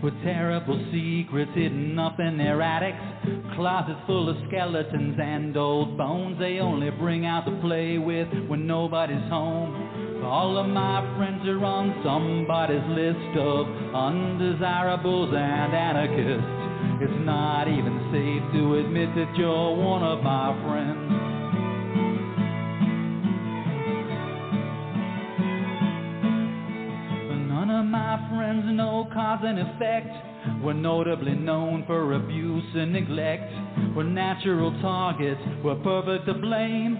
with terrible secrets hidden up in their attics. Closets full of skeletons and old bones they only bring out to play with when nobody's home. All of my friends are on somebody's list of undesirables and anarchists. It's not even safe to admit that you're one of my friends. None of my friends know cause and effect. We're notably known for abuse and neglect. We're natural targets, we're perfect to blame.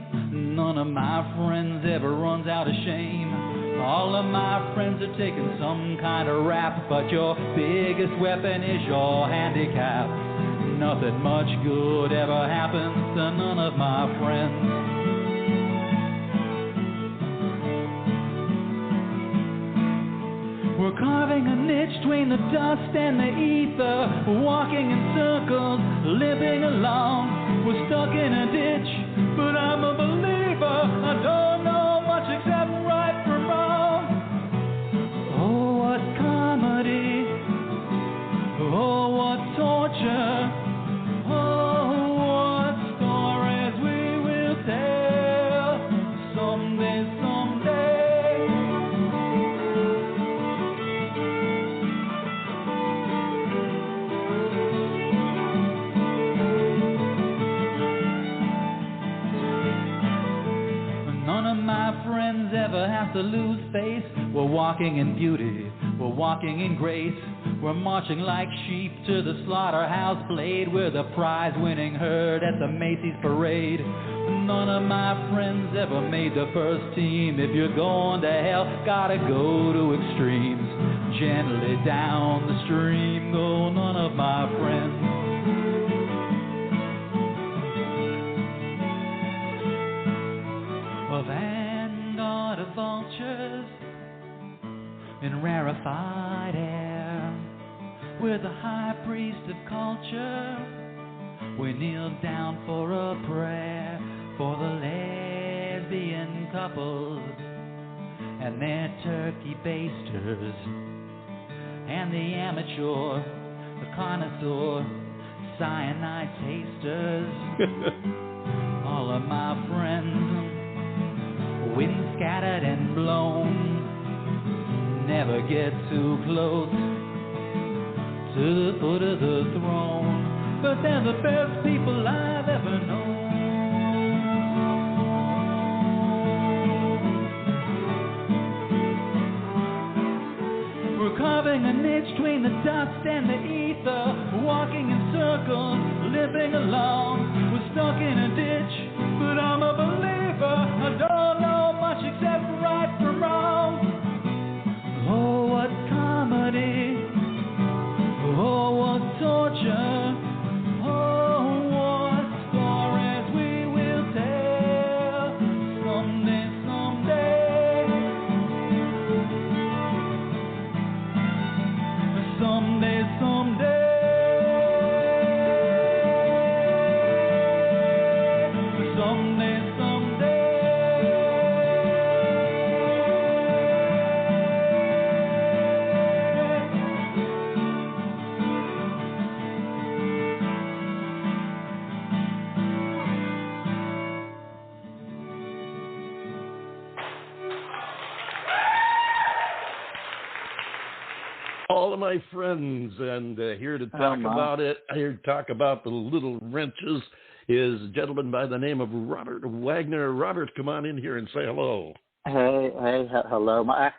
None of my friends ever runs out of shame. All of my friends are taking some kind of rap, but your biggest weapon is your handicap. Nothing much good ever happens to none of my friends. We're carving a niche between the dust and the ether. We're walking in circles, limping along. We're stuck in a ditch, but I'm a believer. I don't know much except right from wrong. Oh, what comedy. Oh, what torture. Oh, what stories we will tell. Someday, someday. Friends ever have to lose face. We're walking in beauty, we're walking in grace. We're marching like sheep to the slaughterhouse blade. We're the prize-winning herd at the Macy's parade. None of my friends ever made the first team. If you're going to hell, gotta go to extremes. Gently down the stream go none of my friends. Vultures in rarefied air. We're the high priest of culture. We kneel down for a prayer for the lesbian couples and their turkey basters and the amateur, the connoisseur, cyanide tasters. All of my friends, wind scattered and blown, never get too close to the foot of the throne, but they're the best people I've ever known. We're carving a niche between the dust and the ether, walking in circles, limping along. We're stuck in a ditch, but I'm a believer. I don't know much except right from wrong. Oh, what comedy. Oh, what torture. Oh, what stories we will tell. Someday, someday. Someday, someday. Someday, someday. All of my friends, and here to talk about it, here to talk about the little wrenches, is a gentleman by the name of Robert Wagner. Robert, come on in here and say hello. Hey, hello. I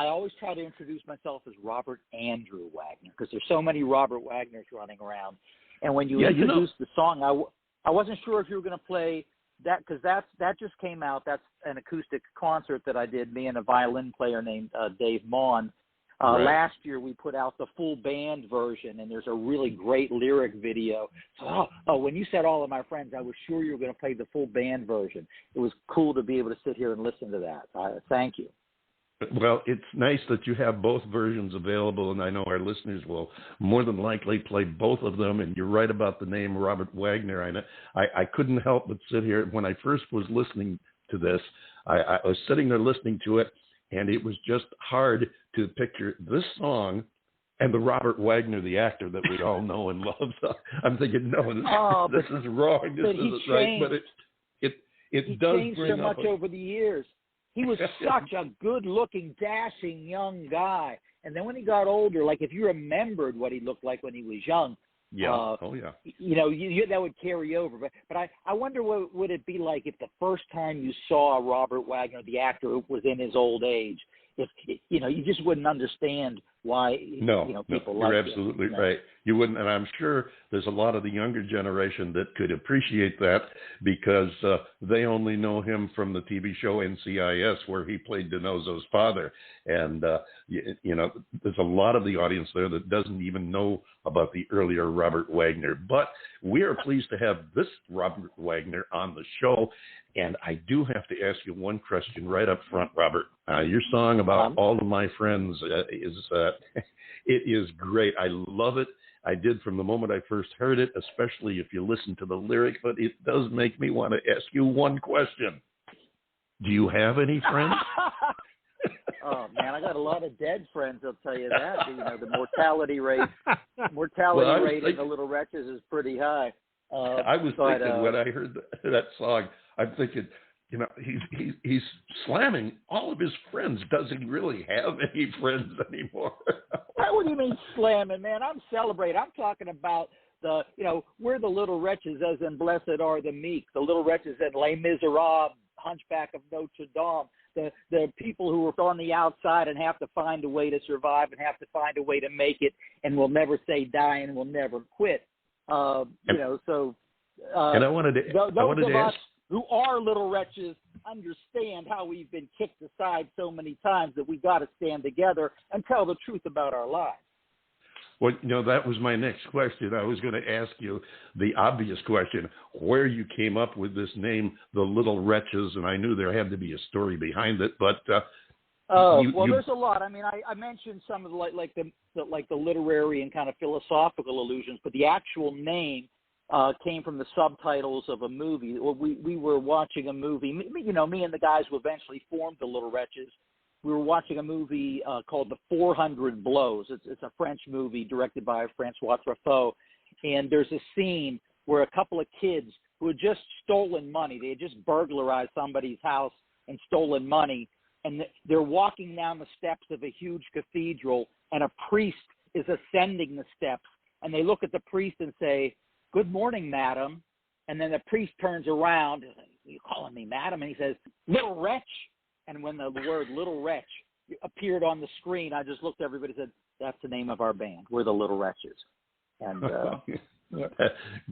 always try to introduce myself as Robert Andrew Wagner because there's so many Robert Wagners running around. And when you introduced the song, I wasn't sure if you were going to play that because that just came out. That's an acoustic concert that I did, me and a violin player named Dave Maughan. Right. Last year we put out the full band version, and there's a really great lyric video. So, when you said all of my friends, I was sure you were going to play the full band version. It was cool to be able to sit here and listen to that. Thank you. Well, it's nice that you have both versions available, and I know our listeners will more than likely play both of them. And you're right about the name Robert Wagner. I couldn't help but sit here. When I first was listening to this, I was sitting there listening to it, and it was just hard to picture this song and the Robert Wagner, the actor that we all know and love. So I'm thinking, no, this is wrong. This isn't right. But it does changed bring so much over the years. He was such a good-looking, dashing young guy. And then when he got older, like if you remembered what he looked like when he was young, you know, that would carry over. But I wonder what would it be like if the first time you saw Robert Wagner, the actor, was in his old age. If you know, you just wouldn't understand why people like you're absolutely him. right. You wouldn't, and I'm sure there's a lot of the younger generation that could appreciate that because they only know him from the TV show NCIS where he played DiNozzo's father, and you know, there's a lot of the audience there that doesn't even know about the earlier Robert Wagner. But we are pleased to have this Robert Wagner on the show, and I do have to ask you one question right up front, Robert. Your song about all of my friends is it is great. I love it. I did from the moment I first heard it, especially if you listen to the lyric, but it does make me want to ask you one question. Do you have any friends? Oh, man, I got a lot of dead friends, I'll tell you that. You know, the mortality rate in the Little Wretches is pretty high. I was thinking when I heard that song, I'm thinking, you know, he's slamming all of his friends. Does he really have any friends anymore? What do you mean slamming, man? I'm celebrating. I'm talking about we're the Little Wretches, as in Blessed are the Meek, the Little Wretches in Les Miserables, Hunchback of Notre Dame, the people who are on the outside and have to find a way to survive and have to find a way to make it and will never say die and will never quit. And I wanted to ask, who are Little Wretches understand how we've been kicked aside so many times that we got to stand together and tell the truth about our lives. Well, you know, that was my next question. I was going to ask you the obvious question, where you came up with this name, the Little Wretches, and I knew there had to be a story behind it, but there's a lot. I mean, I mentioned some of the literary and kind of philosophical allusions, but the actual name came from the subtitles of a movie. We were watching a movie. Me and the guys who eventually formed the Little Wretches. We were watching a movie called The 400 Blows. It's a French movie directed by Francois Truffaut, and there's a scene where a couple of kids who had just stolen money. They had just burglarized somebody's house and stolen money, and they're walking down the steps of a huge cathedral, and a priest is ascending the steps, and they look at the priest and say, "Good morning, madam." And then the priest turns around, "You calling me madam?" And he says, "Little wretch." And when the word Little Wretch appeared on the screen, I just looked at everybody and said, "That's the name of our band. We're the Little Wretches." And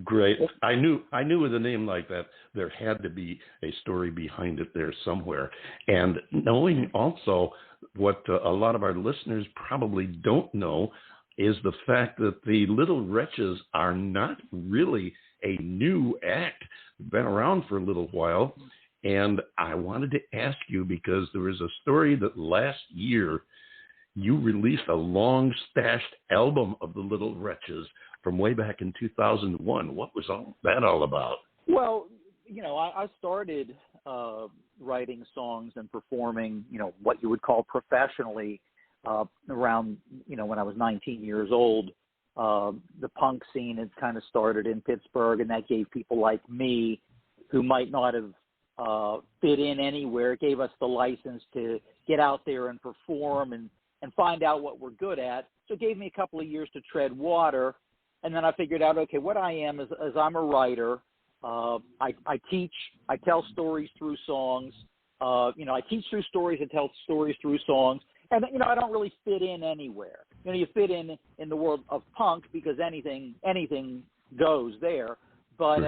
great. I knew with a name like that, there had to be a story behind it there somewhere. And knowing also what a lot of our listeners probably don't know is the fact that the Little Wretches are not really a new act. They've been around for a little while. And I wanted to ask you, because there was a story that last year you released a long stashed album of the Little Wretches from way back in 2001. What was all that all about? Well, I started writing songs and performing, what you would call professionally around, when I was 19 years old. The punk scene had kind of started in Pittsburgh, and that gave people like me who might not have fit in anywhere. It gave us the license to get out there and perform and find out what we're good at. So it gave me a couple of years to tread water. And then I figured out, okay, what I am is I'm a writer. I teach, I tell stories through songs. I teach through stories and tell stories through songs. And, I don't really fit in anywhere. You fit in the world of punk because anything goes there. But,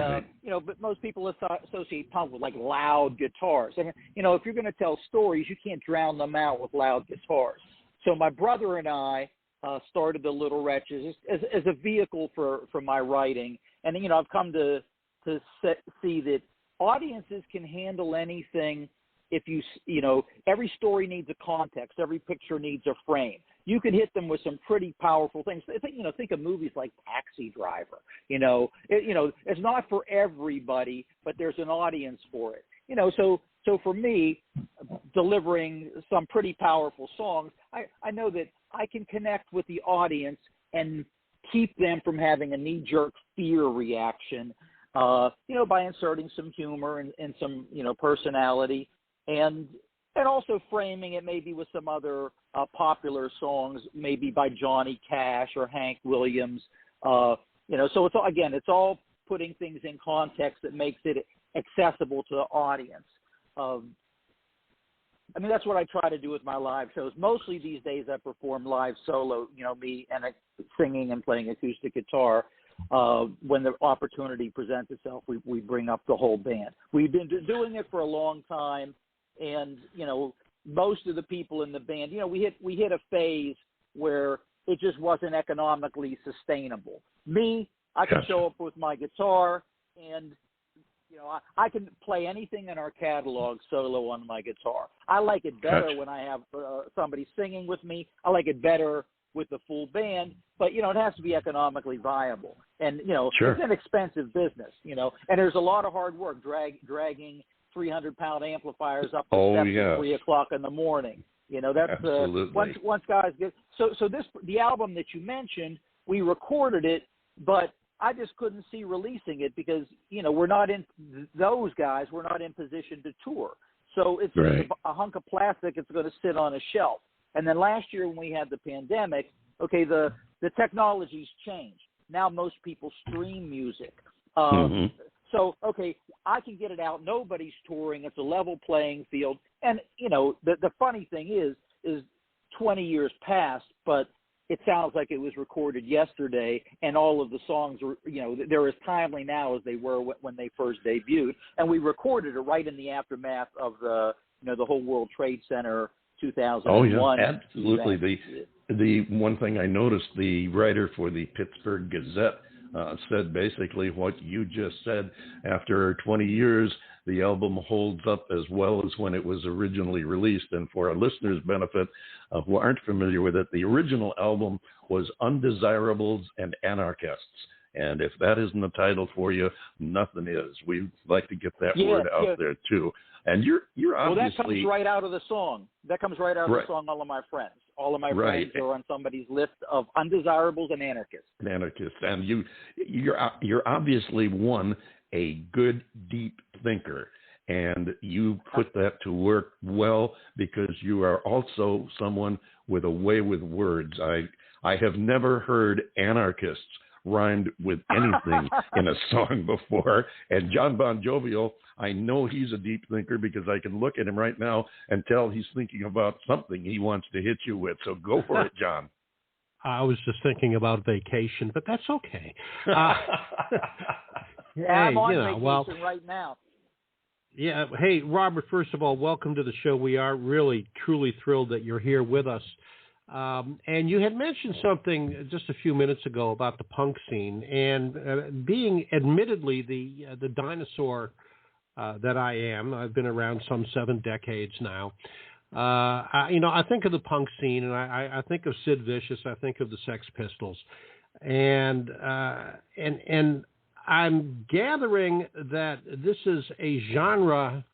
but most people associate punk with, like, loud guitars. And, if you're going to tell stories, you can't drown them out with loud guitars. So my brother and I started the Little Wretches as a vehicle for my writing. And, I've come to see that audiences can handle anything if every story needs a context. Every picture needs a frame. You can hit them with some pretty powerful things. Think of movies like Taxi Driver. It's not for everybody, but there's an audience for it. So for me, delivering some pretty powerful songs, I know that I can connect with the audience and keep them from having a knee-jerk fear reaction, by inserting some humor and some, personality, and also framing it maybe with some other popular songs, maybe by Johnny Cash or Hank Williams. So it's all putting things in context that makes it accessible to the audience. That's what I try to do with my live shows. Mostly these days I perform live solo, me and singing and playing acoustic guitar. When the opportunity presents itself, we bring up the whole band. We've been doing it for a long time, and, most of the people in the band, we hit a phase where it just wasn't economically sustainable. Me, I can show up with my guitar, and I can play anything in our catalog solo on my guitar. I like it better when I have somebody singing with me. I like it better with the full band, but, it has to be economically viable. And, it's an expensive business, and there's a lot of hard work dragging 300-pound amplifiers up the steps at 3 o'clock in the morning. That's once guys get – so the album that you mentioned, we recorded it, but I just couldn't see releasing it because, we're not in – those guys were not in position to tour. So it's a hunk of plastic. It's going to sit on a shelf. And then last year when we had the pandemic, the technology's changed. Now most people stream music. So, I can get it out. Nobody's touring. It's a level playing field. And, the funny thing is 20 years passed, but it sounds like it was recorded yesterday, and all of the songs were, they're as timely now as they were when they first debuted. And we recorded it right in the aftermath of the whole World Trade Center 2001. Oh, yeah, absolutely. The one thing I noticed, the writer for the Pittsburgh Gazette said basically what you just said. After 20 years, the album holds up as well as when it was originally released. And for our listeners' benefit who aren't familiar with it, the original album was Undesirables and Anarchists. And if that isn't a title for you, nothing is. We'd like to get that word out there, too. And you're obviously... Well, that comes right out of the song. That comes right out of the song, All of My Friends. All of my friends are on somebody's list of undesirables and anarchists. And you're obviously a good, deep thinker. And you put that to work well because you are also someone with a way with words. I have never heard anarchists rhymed with anything in a song before. And John Bon Jovial, I know he's a deep thinker because I can look at him right now and tell he's thinking about something he wants to hit you with. So go for it, John. I was just thinking about vacation, but that's okay. I'm on vacation right now. Yeah. Hey, Robert, first of all, welcome to the show. We are really, truly thrilled that you're here with us. And you had mentioned something just a few minutes ago about the punk scene and being admittedly the dinosaur that I am. I've been around some 7 decades now. I think of the punk scene, and I think of Sid Vicious. I think of the Sex Pistols, and I'm gathering that this is a genre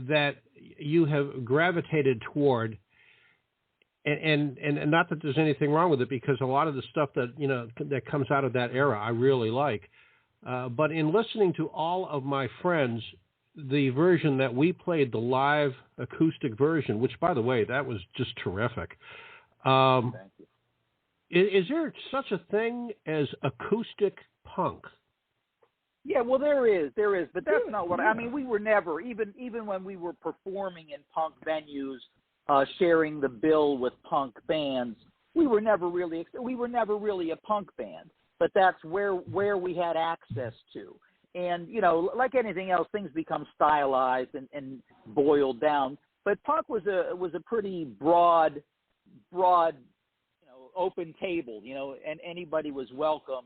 that you have gravitated toward. And not that there's anything wrong with it, because a lot of the stuff that that comes out of that era I really like. But in listening to All of My Friends, the version that we played, the live acoustic version, which by the way, that was just terrific. Thank you. Is there such a thing as acoustic punk? Yeah, well, there is, but that's not what I mean. We were never, even when we were performing in punk venues. Sharing the bill with punk bands, we were never really a punk band, but that's where we had access to. And like anything else, things become stylized and boiled down. But punk was a pretty broad, open table, and anybody was welcome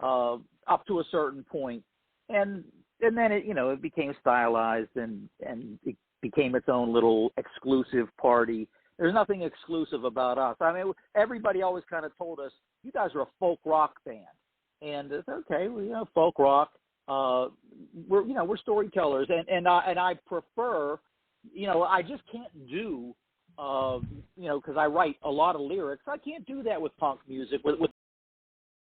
up to a certain point. And then it became stylized and it became its own little exclusive party. There's nothing exclusive about us. I mean, everybody always kind of told us, you guys are a folk rock band. And it's okay, folk rock. We're storytellers. And I prefer, I just can't do because I write a lot of lyrics. I can't do that with punk music. With